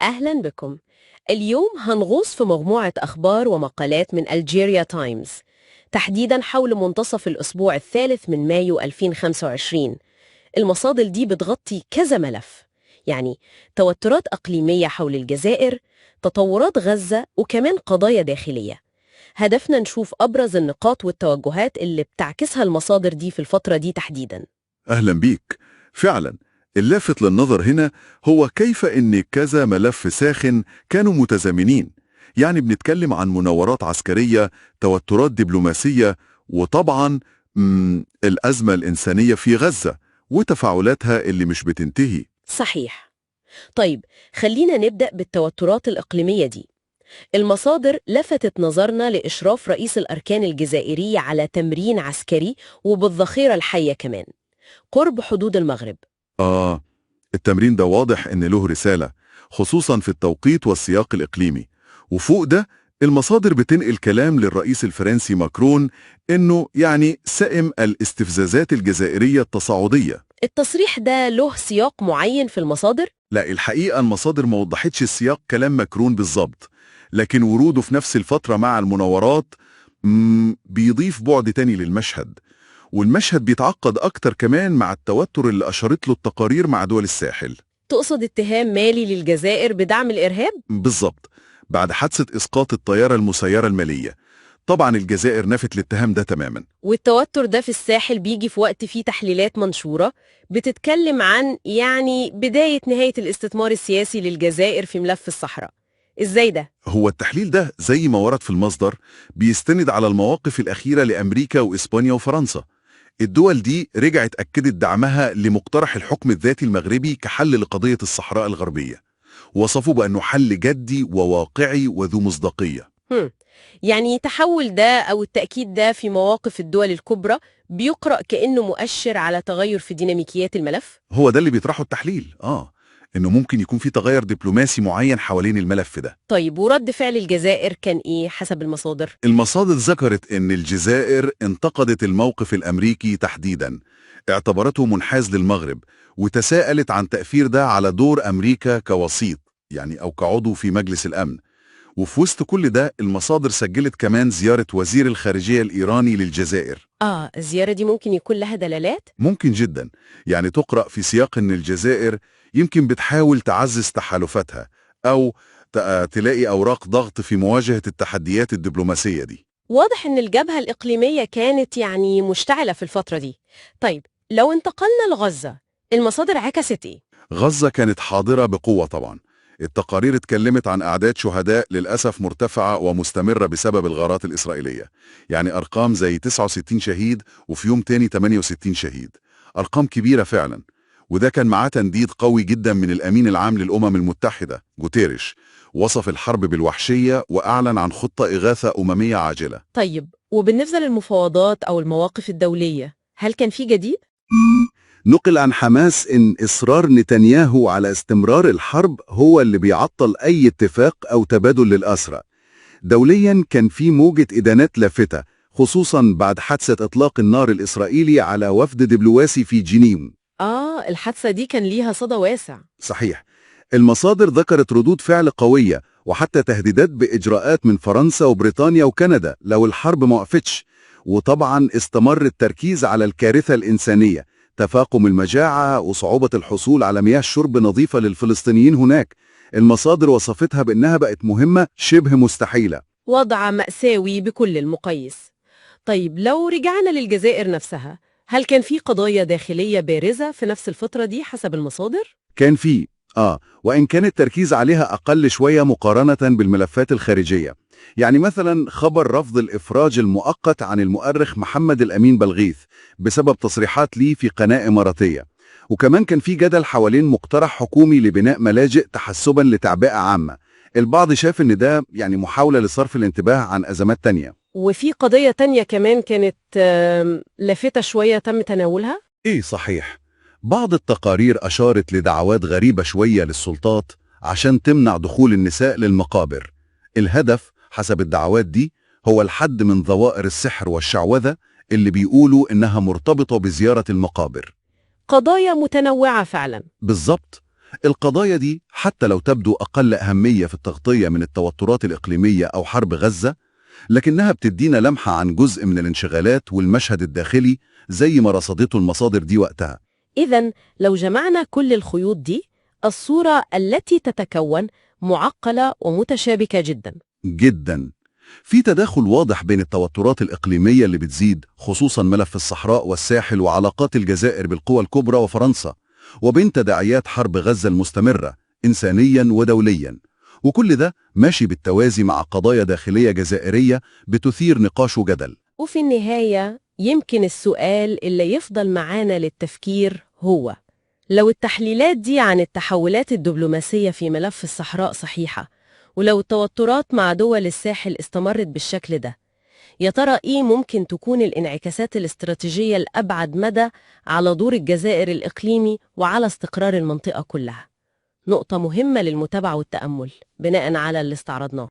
أهلا بكم. اليوم هنغوص في مجموعة أخبار ومقالات من ألجيريا تايمز، تحديدا حول منتصف الأسبوع الثالث من مايو 2025. المصادر دي بتغطي كذا ملف، يعني توترات إقليمية حول الجزائر، تطورات غزة، وكمان قضايا داخلية. هدفنا نشوف أبرز النقاط والتوجهات اللي بتعكسها المصادر دي في الفترة دي تحديدا. أهلا بيك. فعلا اللافت للنظر هنا هو كيف إن كذا ملف ساخن كانوا متزامنين. يعني بنتكلم عن مناورات عسكرية، توترات دبلوماسية، وطبعا الأزمة الإنسانية في غزة وتفاعلاتها اللي مش بتنتهي. صحيح. طيب، خلينا نبدأ بالتوترات الإقليمية دي. المصادر لفتت نظرنا لإشراف رئيس الأركان الجزائري على تمرين عسكري وبالذخيرة الحية كمان قرب حدود المغرب. التمرين ده واضح إن له رسالة، خصوصا في التوقيت والسياق الإقليمي. وفوق ده المصادر بتنقل كلام للرئيس الفرنسي ماكرون إنه يعني سئم الاستفزازات الجزائرية التصاعدية. التصريح ده له سياق معين في المصادر؟ لا، الحقيقة المصادر ما وضحتش السياق كلام ماكرون بالظبط، لكن وروده في نفس الفترة مع المناورات بيضيف بعد تاني للمشهد. والمشهد بيتعقد أكتر كمان مع التوتر اللي أشارت له التقارير مع دول الساحل. تقصد اتهام مالي للجزائر بدعم الإرهاب؟ بالظبط، بعد حادثة إسقاط الطيارة المسيرة المالية. طبعا الجزائر نفت الاتهام ده تماما. والتوتر ده في الساحل بيجي في وقت فيه تحليلات منشورة بتتكلم عن بداية نهاية الاستثمار السياسي للجزائر في ملف الصحراء. إزاي ده؟ هو التحليل ده زي ما ورد في المصدر بيستند على المواقف الأخيرة لأمريكا وإسبانيا وفرنسا. الدول دي رجعت أكدت دعمها لمقترح الحكم الذاتي المغربي كحل لقضية الصحراء الغربية، وصفوا بأنه حل جدي وواقعي وذو مصداقية. يعني تحول ده أو التأكيد ده في مواقف الدول الكبرى بيقرأ كأنه مؤشر على تغير في ديناميكيات الملف؟ هو ده اللي بيطرحه التحليل، إنه ممكن يكون في تغير دبلوماسي معين حوالين الملف ده. طيب، ورد فعل الجزائر كان إيه حسب المصادر؟ المصادر ذكرت إن الجزائر انتقدت الموقف الأمريكي تحديداً، اعتبرته منحاز للمغرب، وتساءلت عن تأثير ده على دور أمريكا كوسيط أو كعضو في مجلس الأمن. وفي وسط كل ده المصادر سجلت كمان زيارة وزير الخارجية الإيراني للجزائر. الزيارة دي ممكن يكون لها دلالات؟ ممكن جدا، تقرأ في سياق إن الجزائر يمكن بتحاول تعزز تحالفاتها، أو تلاقي أوراق ضغط في مواجهة التحديات الدبلوماسية دي. واضح إن الجبهة الإقليمية كانت مشتعلة في الفترة دي. طيب، لو انتقلنا لغزة، المصادر عكست إيه؟ غزة كانت حاضرة بقوة طبعا. التقارير اتكلمت عن أعداد شهداء للأسف مرتفعة ومستمرة بسبب الغارات الإسرائيلية، أرقام زي 69 شهيد وفي يوم تاني 68 شهيد. أرقام كبيرة فعلا، وده كان معاه تنديد قوي جدا من الأمين العام للأمم المتحدة جوتيريش. وصف الحرب بالوحشية وأعلن عن خطة إغاثة أممية عاجلة. طيب، وبالنسبة للمفاوضات أو المواقف الدولية، هل كان في جديد؟ نقل عن حماس إن إصرار نتنياهو على استمرار الحرب هو اللي بيعطل أي اتفاق أو تبادل للأسرى. دوليا كان في موجة إدانات لافتة، خصوصا بعد حادثة إطلاق النار الإسرائيلي على وفد دبلوماسي في جنيف. الحادثة دي كان ليها صدى واسع. صحيح. المصادر ذكرت ردود فعل قوية وحتى تهديدات بإجراءات من فرنسا وبريطانيا وكندا لو الحرب ما وقفتش. وطبعا استمر التركيز على الكارثة الإنسانية، تفاقم المجاعة وصعوبة الحصول على مياه شرب نظيفة للفلسطينيين هناك. المصادر وصفتها بأنها بقت مهمة شبه مستحيلة. وضع مأساوي بكل المقاييس. طيب، لو رجعنا للجزائر نفسها، هل كان في قضايا داخلية بارزة في نفس الفترة دي حسب المصادر؟ كان في وإن كان التركيز عليها أقل شوية مقارنة بالملفات الخارجية. مثلا خبر رفض الإفراج المؤقت عن المؤرخ محمد الأمين بلغيث بسبب تصريحات ليه في قناة إماراتية. وكمان كان في جدل حوالين مقترح حكومي لبناء ملاجئ تحسبا لتعبئة عامة. البعض شاف إن ده محاولة لصرف الانتباه عن أزمات تانية. وفي قضية تانية كمان كانت لافتة شوية تم تناولها؟ صحيح. بعض التقارير أشارت لدعوات غريبة شوية للسلطات عشان تمنع دخول النساء للمقابر. الهدف حسب الدعوات دي هو الحد من ظواهر السحر والشعوذة اللي بيقولوا إنها مرتبطة بزيارة المقابر. قضايا متنوعة فعلا. بالظبط. القضايا دي حتى لو تبدو أقل أهمية في التغطية من التوترات الإقليمية أو حرب غزة، لكنها بتدينا لمحة عن جزء من الانشغالات والمشهد الداخلي زي ما رصدته المصادر دي وقتها. إذن لو جمعنا كل الخيوط دي، الصورة التي تتكون معقدة ومتشابكة جدا. جدا. في تداخل واضح بين التوترات الإقليمية اللي بتزيد، خصوصا ملف الصحراء والساحل وعلاقات الجزائر بالقوى الكبرى وفرنسا، وبين تداعيات حرب غزة المستمرة إنسانيا ودوليا، وكل ده ماشي بالتوازي مع قضايا داخلية جزائرية بتثير نقاش وجدل. وفي النهاية يمكن السؤال اللي يفضل معانا للتفكير هو: لو التحليلات دي عن التحولات الدبلوماسية في ملف الصحراء صحيحة، ولو التوترات مع دول الساحل استمرت بالشكل ده، يا ترى إيه ممكن تكون الانعكاسات الاستراتيجية الأبعد مدى على دور الجزائر الإقليمي وعلى استقرار المنطقة كلها؟ نقطة مهمة للمتابعة والتأمل بناء على اللي استعرضناه.